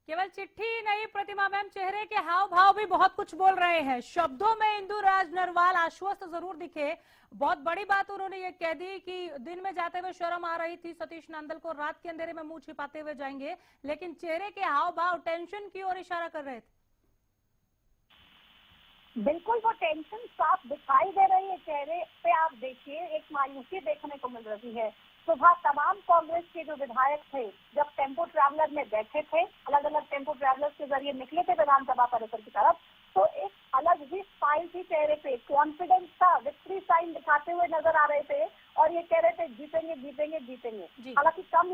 केवल चिट्ठी ही नहीं प्रतिमा मैम, चेहरे के हाव भाव भी बहुत कुछ बोल रहे हैं। शब्दों में इंदुराज नरवाल आश्वस्त जरूर दिखे। बहुत बड़ी बात उन्होंने ये कह दी कि दिन में जाते हुए शर्म आ रही थी सतीश नांदल को, रात के अंधेरे में मुंह छिपाते हुए जाएंगे, लेकिन चेहरे के हाव भाव टेंशन की ओर इशारा कर रहे थे। बिल्कुल वो टेंशन साफ दिखाई दे रही है चेहरे पे। आप देखिए एक मायूसी देखने को मिल रही है। सुबह तमाम कांग्रेस के जो विधायक थे जब टेम्पो ट्रैवलर में बैठे थे, अलग अलग टेम्पो ट्रैवलर्स के जरिए निकले थे विधानसभा परिसर की तरफ, तो एक अलग ही स्माइल थी चेहरे पे, कॉन्फिडेंस था, विक्ट्री साइन दिखाते हुए नजर आ रहे थे और ये कह रहे थे जीतेंगे जीतेंगे जीतेंगे। हालांकि कम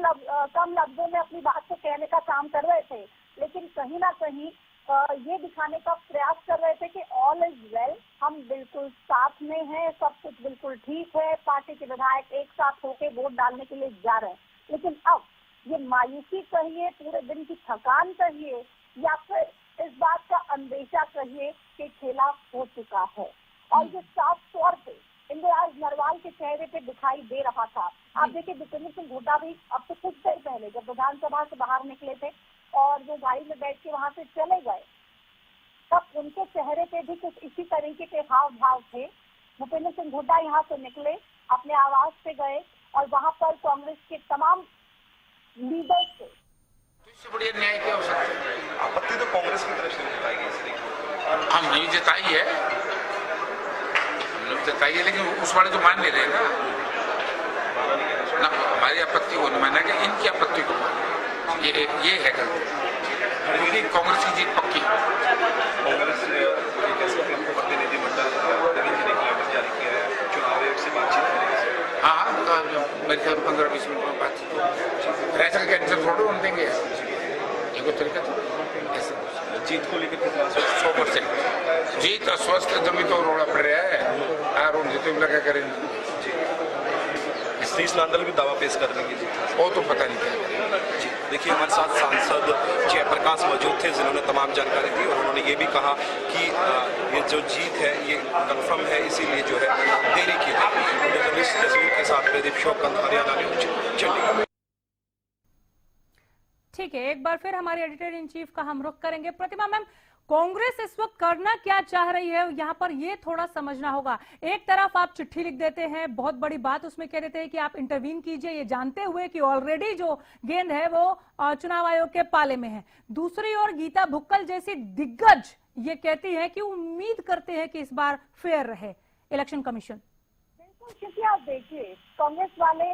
लफ्जों में अपनी बात को कहने का काम कर रहे थे, लेकिन कहीं ना कहीं ये दिखाने का प्रयास कर रहे थे कि ऑल इज वेल, हम बिल्कुल साथ में हैं, सब कुछ बिल्कुल ठीक है, पार्टी के विधायक एक साथ होकर वोट डालने के लिए जा रहे हैं। लेकिन अब ये मायूसी कहिए, पूरे दिन की थकान कहिए, या फिर इस बात का अंदेशा कहिए कि खेला हो चुका है। और ये साफ तौर पे इंदुराज नरवाल के चेहरे पे दिखाई दे रहा था। आप देखिए भूपेंद्र सिंह हुड्डा भी अब से कुछ देर पहले जब विधानसभा से बाहर निकले थे और वो गाड़ी में बैठ के वहां से चले गए, तब उनके चेहरे पे भी कुछ इसी तरीके के हाव भाव थे। भूपेंद्र सिंह हुड्डा यहाँ से निकले, अपने आवास पे गए और वहां पर कांग्रेस के तमाम लीडर्स थे। इससे बढ़िया न्याय क्या हो सकता है? आपत्ति तो कांग्रेस की तरफ से जताई गई, हम नहीं जताई है, जताई है, लेकिन उस वाले तो मान ले रहे ना, हमारी आपत्ति को नहीं माना कि इनकी आपत्ति को माना। ये है गलती, क्योंकि कांग्रेस की जीत पक्की। कांग्रेस प्रतिनिधिमंडल जारी किया है, चुनाव आयोग से बातचीत करेंगे। हाँ, मेरे ख्याल 15-20 मिनट में बातचीत ऐसा कैंसर थोड़ा होने देंगे, ये तरीका था ऐसे। जीत को लेकर कितना 100% जीत अस्वस्थ जमी तो रोड़ा पड़ रहा है, आरोप जीतो लगा करेंगे। सतीश नांदल भी दावा पेश कर देंगे जीत, वो तो पता नहीं क्या। देखिए हमारे साथ सांसद जयप्रकाश मौजूद थे जिन्होंने तमाम जानकारी दी और उन्होंने ये भी कहा कि ये जो जीत है ये कंफर्म है, इसीलिए जो है देरी की गई। जर्नलिस्ट जसवीर के साथ प्रदीप शौक, हरियाणा न्यूज, चंडीगढ़। ठीक है, एक बार फिर हमारे एडिटर इन चीफ का हम रुख करेंगे। प्रतिमा मैम, कांग्रेस इस वक्त करना क्या चाह रही है यहाँ पर, ये थोड़ा समझना होगा। एक तरफ आप चिट्ठी लिख देते हैं, बहुत बड़ी बात उसमें कह देते हैं कि आप इंटरवीन कीजिए, ये जानते हुए कि ऑलरेडी जो गेंद है वो चुनाव आयोग के पाले में है। दूसरी ओर गीता भुक्कल जैसी दिग्गज ये कहती है कि उम्मीद करते हैं कि इस बार फेयर रहे इलेक्शन कमीशन। क्योंकि आप देखिए कांग्रेस वाले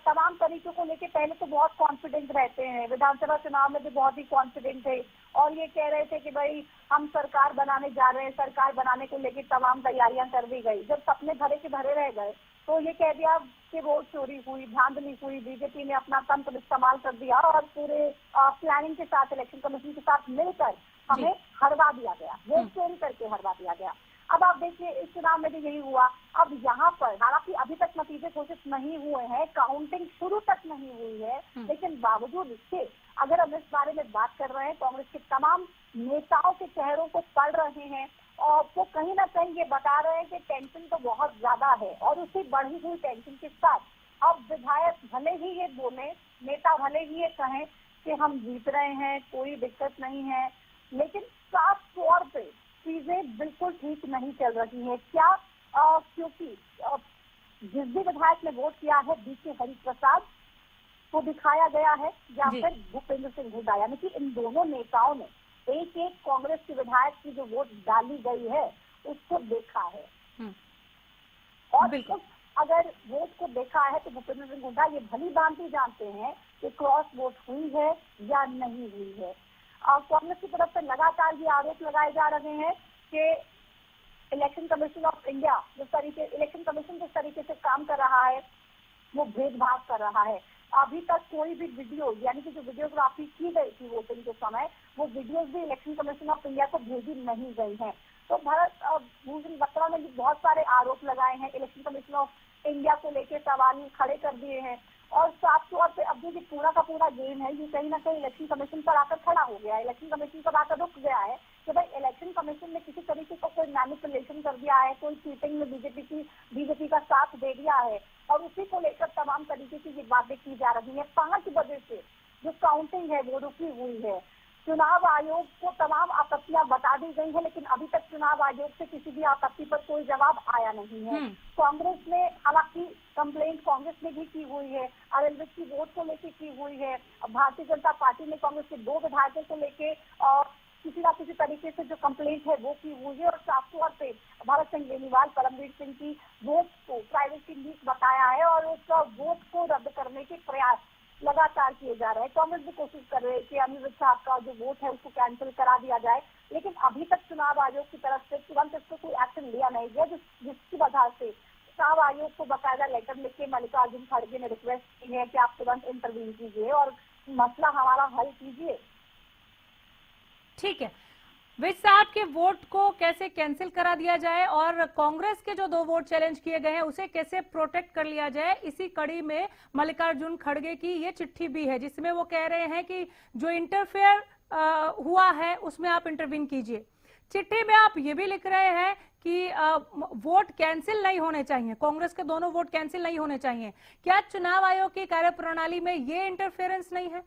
तमाम तरीकों को लेके पहले तो बहुत कॉन्फिडेंट रहते हैं, विधानसभा चुनाव में भी बहुत ही कॉन्फिडेंट थे और ये कह रहे थे कि भाई हम सरकार बनाने जा रहे हैं, सरकार बनाने को लेके तमाम तैयारियां कर दी गई। जब सपने भरे के भरे रह गए तो ये कह दिया कि वोट चोरी हुई, धांधली हुई, बीजेपी ने अपना तंत्र इस्तेमाल कर दिया और पूरे प्लानिंग के साथ इलेक्शन कमीशन के साथ मिलकर हमें हरवा दिया गया, वोट चोरी करके हरवा दिया गया। अब आप देखिए इस चुनाव में भी यही हुआ। अब यहाँ पर हालांकि अभी तक नतीजे घोषित नहीं हुए हैं, काउंटिंग शुरू तक नहीं हुई है, लेकिन बावजूद इसके अगर हम इस बारे में बात कर रहे हैं, कांग्रेस के तमाम नेताओं के चेहरों को पढ़ रहे हैं और वो कहीं ना कहीं ये बता रहे हैं कि टेंशन तो बहुत ज्यादा है और उसी बढ़ी हुई टेंशन के साथ अब विधायक भले ही ये बोले, नेता भले ही ये कहें कि हम जीत रहे हैं, कोई दिक्कत नहीं है, लेकिन साफ तौर पे चीजें बिल्कुल ठीक नहीं चल रही है। क्या क्योंकि जिस भी विधायक ने वोट किया है बीके हरिप्रसाद को दिखाया गया है या फिर भूपेंद्र सिंह हुड्डा, यानी कि इन दोनों नेताओं ने एक एक कांग्रेस के विधायक की जो वोट डाली गई है उसको देखा है और अगर वोट को देखा है तो भूपेंद्र सिंह हुड्डा ये भली भांति जानते हैं कि क्रॉस वोट हुई है या नहीं हुई है। कांग्रेस की तरफ से लगातार ये आरोप लगाए जा रहे हैं कि election commission of India election commission जिस तरीके से काम कर रहा है वो भेदभाव कर रहा है। अभी तक कोई भी वीडियो यानी कि जो वीडियोग्राफी की गई थी वोटिंग के समय, वो वीडियोज भी इलेक्शन कमीशन ऑफ इंडिया को भेजी नहीं गई हैं। तो भरत भूषण बत्रा ने भी बहुत सारे आरोप लगाए हैं, इलेक्शन कमीशन ऑफ इंडिया को लेकर सवाल खड़े कर दिए हैं और साफ तौर पे अब जो पूरा का पूरा गेम है ये कहीं ना कहीं इलेक्शन कमीशन पर आकर खड़ा हो गया है, इलेक्शन कमीशन पर आकर रुक गया है कि भाई इलेक्शन कमीशन ने किसी तरीके का कोई मैनिपुलेशन कर दिया है, कोई चीटिंग में बीजेपी का साथ दे दिया है और उसी को लेकर तमाम तरीके की ये बातें की जा रही है। 5 बजे से जो काउंटिंग है वो रुकी हुई है। चुनाव आयोग को तमाम आपत्तियां बता दी गई हैं, लेकिन अभी तक चुनाव आयोग से किसी भी आपत्ति पर कोई जवाब आया नहीं है। कांग्रेस ने हालांकि कंप्लेंट कांग्रेस ने भी की हुई है, अरविंद की वोट को लेकर की हुई है। भारतीय जनता पार्टी ने कांग्रेस के 2 विधायकों को लेकर किसी न किसी तरीके से जो कंप्लेंट है वो की हुई है और साफ तौर पे भारत सिंह बेनीवाल, परमवीर सिंह की वोट को प्राइवेट लीक बताया है और उसका वोट को रद्द करने के प्रयास लगातार किए जा रहे हैं। कांग्रेस भी कोशिश कर रहे हैं कि अनिरुद्ध साहब का जो वोट है उसको कैंसिल करा दिया जाए, लेकिन अभी तक चुनाव आयोग की तरफ से तुरंत इसको कोई एक्शन लिया नहीं गया, जिसकी वजह से चुनाव आयोग को बाकायदा लेटर लिख के मल्लिकार्जुन खड़गे ने रिक्वेस्ट की है कि आप तुरंत इंटरवीन कीजिए और मसला हमारा हल कीजिए। ठीक है, विज साहब के वोट को कैसे कैंसिल करा दिया जाए और कांग्रेस के जो 2 वोट चैलेंज किए गए हैं उसे कैसे प्रोटेक्ट कर लिया जाए, इसी कड़ी में मल्लिकार्जुन खड़गे की ये चिट्ठी भी है जिसमें वो कह रहे हैं कि जो इंटरफेयर हुआ है उसमें आप इंटरवीन कीजिए। चिट्ठी में आप ये भी लिख रहे हैं कि वोट कैंसिल नहीं होने चाहिए, कांग्रेस के दोनों वोट कैंसिल नहीं होने चाहिए। क्या चुनाव आयोग की कार्यप्रणाली में ये इंटरफेरेंस नहीं है?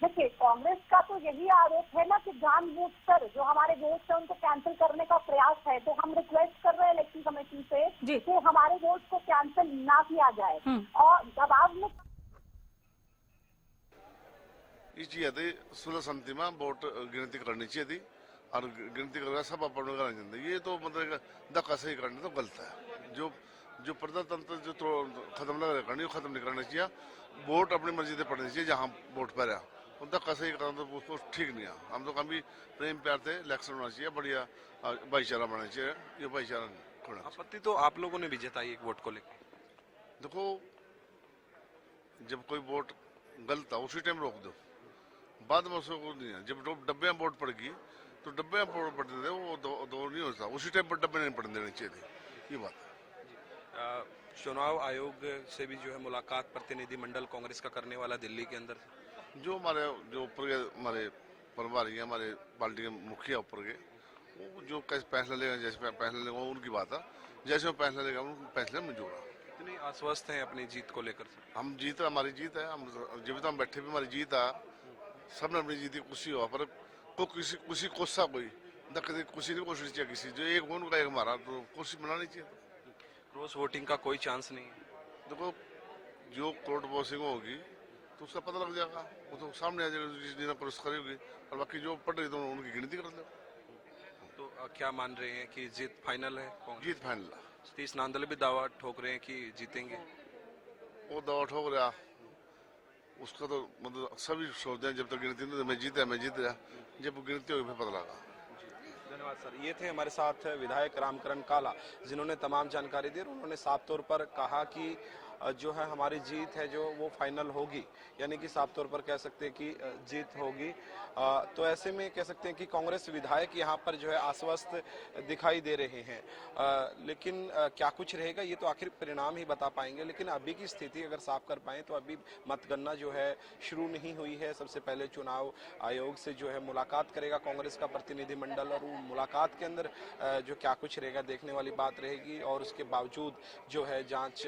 देखिए, कांग्रेस का तो यही आरोप है ना कि जानबूझकर जो हमारे वोट है उनको कैंसिल करने का प्रयास है। तो हम रिक्वेस्ट कर रहे हैं इलेक्शन कमेटी से कि हमारे वोट को कैंसिल ना किया जाए और दबाव में सुलह समिति में वोट गिनती करनी चाहिए थी और गिनती करना सब अपन करना चाहिए। ये तो मतलब धक्का सही करना तो गलत है। जो प्रजातंत्र जो खत्म लग करनी खत्म नहीं करना चाहिए। वोट अपनी मर्जी से पड़नी चाहिए जहाँ वोट पर धक्का सही करना तो उसको ठीक नहीं है। हम तो कभी प्रेम प्यार से इलेक्शन होना चाहिए, बढ़िया भाईचारा बनाना चाहिए। ये भाईचारा नहीं। आपत्ति तो आप लोगों ने भी जताई एक वोट को लेकर। देखो, जब कोई वोट गलत है उसी टाइम रोक दो, बाद में उसको नहीं है। जब डब्बे में वोट पड़ गई तो डब्बे में वोट पड़ते थे, वो दो नहीं होता, उसी टाइम पर डब्बे नहीं पड़ने देने चाहिए थे। ये बात है। चुनाव आयोग से भी जो है मुलाकात प्रतिनिधिमंडल कांग्रेस का करने वाला दिल्ली के अंदर जो ऊपर के हमारे प्रभारी हैं, हमारे पार्टी के मुखिया ऊपर के, वो जो कैसे फैसला लेगा, जैसे फैसला लेगा उनकी बात है। जैसे वो फैसला लेगा उन फैसले मंजूर है। इतनी आश्वस्त हैं अपनी जीत को लेकर? हम जीत, हमारी जीत है। हम जब हम बैठे भी हमारी जीत है। सबने अपनी जीत की खुशी हुआ, पर किसी कोसा कोई खुशी नहीं कोशिश चाहिए किसी जो एक उनका एक हमारा तो कोशिश बनानी चाहिए। क्रॉस वोटिंग का कोई चांस नहीं है? देखो, जो कोर्ट वॉशिंग होगी तो उसका पता लग जाएगा, वो तो सामने आ जाएगा जिन्हें क्रॉस करेगी, और बाकी जो पड़ रही तो उनकी गिनती कर लो। तो क्या मान रहे हैं कि जीत फाइनल है? जीत फाइनल है। सतीश नांदल भी दावा ठोक रहे हैं कि जीतेंगे। वो दावा ठोक रहा, उसका तो मतलब सभी सोचते हैं जब तक गिनती नहीं तो मैं जीत रहा, जब गिनती होगी फिर पता लगा। धन्यवाद सर। ये थे हमारे साथ विधायक रामकरण काला, जिन्होंने तमाम जानकारी दी। उन्होंने साफ तौर पर कहा कि जो है हमारी जीत है जो वो फाइनल होगी, यानी कि साफ तौर पर कह सकते हैं कि जीत होगी। तो ऐसे में कह सकते हैं कि कांग्रेस विधायक यहाँ पर जो है आश्वस्त दिखाई दे रहे हैं, लेकिन क्या कुछ रहेगा ये तो आखिर परिणाम ही बता पाएंगे। लेकिन अभी की स्थिति अगर साफ कर पाएं तो अभी मतगणना जो है शुरू नहीं हुई है। सबसे पहले चुनाव आयोग से जो है मुलाकात करेगा कांग्रेस का प्रतिनिधिमंडल, और वो मुलाकात के अंदर जो क्या कुछ रहेगा देखने वाली बात रहेगी। और उसके बावजूद जो है जाँच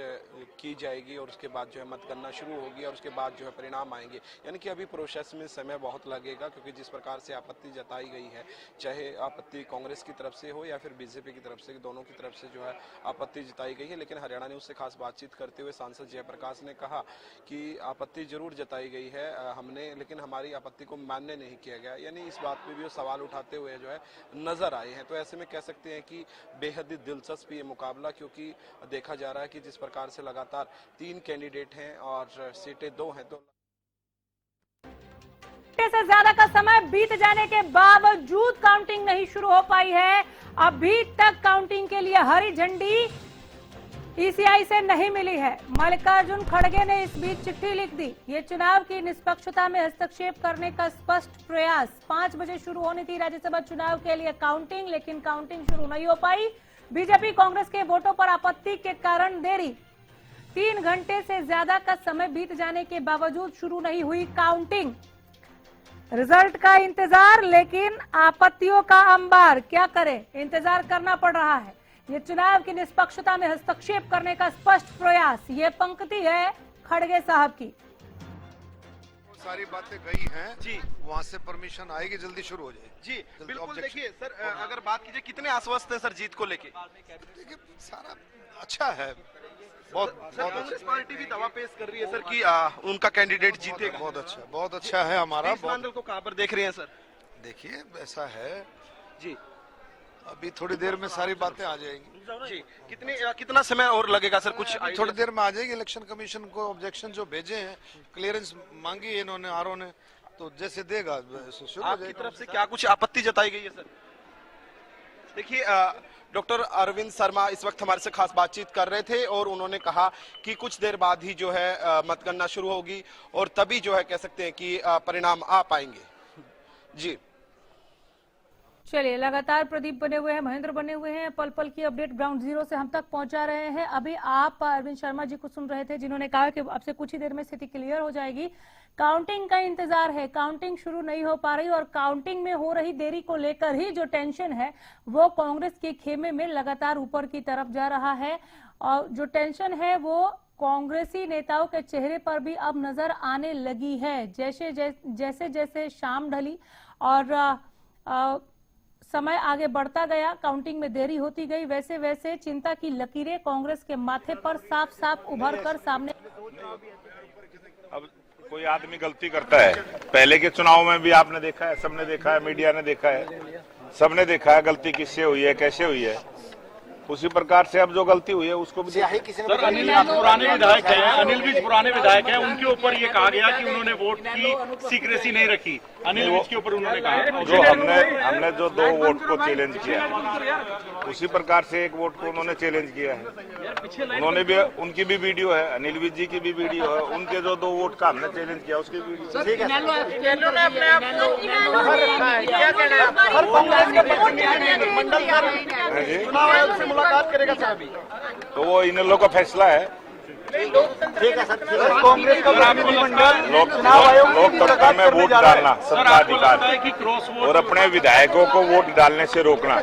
की जाएगी और उसके बाद जो है मतगणना शुरू होगी और उसके बाद जो है परिणाम आएंगे। यानी कि अभी प्रोसेस में समय बहुत लगेगा, क्योंकि जिस प्रकार से आपत्ति जताई गई है, चाहे आपत्ति कांग्रेस की तरफ से हो या फिर बीजेपी की तरफ से, दोनों की तरफ से जो है आपत्ति जताई गई है। लेकिन हरियाणा न्यूज से खास बातचीत करते हुए सांसद जयप्रकाश ने कहा कि आपत्ति जरूर जताई गई है हमने, लेकिन हमारी आपत्ति को मान्य नहीं किया गया। यानी इस बात पे भी वो सवाल उठाते हुए जो है नजर आए हैं। तो ऐसे में कह सकते हैं कि बेहद ही दिलचस्प ये मुकाबला, क्योंकि देखा जा रहा है कि जिस प्रकार से लगातार 3 कैंडिडेट हैं और सीटें 2 हैं, तो से ज्यादा का समय बीत जाने के बावजूद काउंटिंग नहीं शुरू हो पाई है। अभी तक काउंटिंग के लिए हरी झंडी ईसीआई से नहीं मिली है। मल्लिकार्जुन खड़गे ने इस बीच चिट्ठी लिख दी। ये चुनाव की निष्पक्षता में हस्तक्षेप करने का स्पष्ट प्रयास। 5 बजे शुरू होनी थी राज्यसभा चुनाव के लिए काउंटिंग, लेकिन काउंटिंग शुरू नहीं हो पाई। बीजेपी कांग्रेस के वोटों पर आपत्ति के कारण देरी। 3 घंटे से ज्यादा का समय बीत जाने के बावजूद शुरू नहीं हुई काउंटिंग। रिजल्ट का इंतजार, लेकिन आपत्तियों का अंबार। क्या करें, इंतजार करना पड़ रहा है। ये चुनाव की निष्पक्षता में हस्तक्षेप करने का स्पष्ट प्रयास। ये पंक्ति है खड़गे साहब की। सारी बातें गई हैं जी। वहाँ से परमिशन आएगी, जल्दी शुरू हो जाएगी। जी बिल्कुल। objection। देखिए सर, अगर बात कीजिए कितने आश्वस्त हैं सर जीत को लेके? देखिए सारा अच्छा है, बहुत सर कांग्रेस पार्टी भी दावा पेश कर रही है सर कि उनका कैंडिडेट जीतेगा। बहुत अच्छा है हमारा। तीर्थ मांडल को कहाँ पर देख रहे हैं सर? देखिए ऐसा है, जी अभी थोड़ी देर में सारी बातें आ जाएंगी। जी। कितना समय और लगेगा सर? कुछ थोड़ी देर में आ जाएगी। इलेक्शन कमीशन को ऑब्जेक्शन जो भेजे हैं, क्लियरेंस मांगी है इन्होंने, आरओ ने, तो जैसे देगा शुरू हो आपकी जाएगा। तरफ से क्या कुछ आपत्ति जताई गई है सर? देखिए डॉक्टर अरविंद शर्मा इस वक्त हमारे से खास बातचीत कर रहे थे और उन्होंने कहा कि कुछ देर बाद ही जो है मतगणना शुरू होगी और तभी जो है कह सकते हैं कि परिणाम आ पाएंगे। जी चलिए, लगातार प्रदीप बने हुए हैं, महेंद्र बने हुए हैं, पल पल की अपडेट ग्राउंड जीरो से हम तक पहुंचा रहे हैं। अभी आप अरविंद शर्मा जी को सुन रहे थे जिन्होंने कहा कि अब से कुछ ही देर में स्थिति क्लियर हो जाएगी। काउंटिंग का इंतजार है, काउंटिंग शुरू नहीं हो पा रही और काउंटिंग में हो रही देरी को लेकर ही जो टेंशन है वो कांग्रेस के खेमे में लगातार ऊपर की तरफ जा रहा है। और जो टेंशन है वो कांग्रेसी नेताओं के चेहरे पर भी अब नजर आने लगी है। जैसे जैसे शाम ढली और समय आगे बढ़ता गया, काउंटिंग में देरी होती गई, वैसे वैसे चिंता की लकीरें कांग्रेस के माथे पर साफ साफ उभर कर सामने। अब कोई आदमी गलती करता है, पहले के चुनाव में भी आपने देखा है, सबने देखा है, मीडिया ने देखा है, सबने देखा है गलती किससे हुई है, कैसे हुई है। उसी प्रकार से अब जो गलती हुई है उसको भी सर अनिल विज पुराने विधायक हैं, अनिल विज पुराने विधायक हैं, उनके ऊपर ये कहा गया कि उन्होंने वोट की सीक्रेसी नहीं रखी। अनिल विज के ऊपर उन्होंने कहा जो हमने जो 2 वोट को चैलेंज किया है उसी प्रकार से एक वोट को उन्होंने चैलेंज किया है। उन्होंने भी, उनकी भी वीडियो है, अनिल विज जी की भी वीडियो है, उनके जो 2 वोट का हमने चैलेंज किया उसकी वीडियो। ठीक है, मुलाकात करेगा सर अभी, तो वो इन लोगों का फैसला है। ठीक है सर। कांग्रेस का लोकतंत्र में वोट डालना सबका अधिकार है कि क्रॉस वोट और अपने विधायकों को वोट डालने से रोकना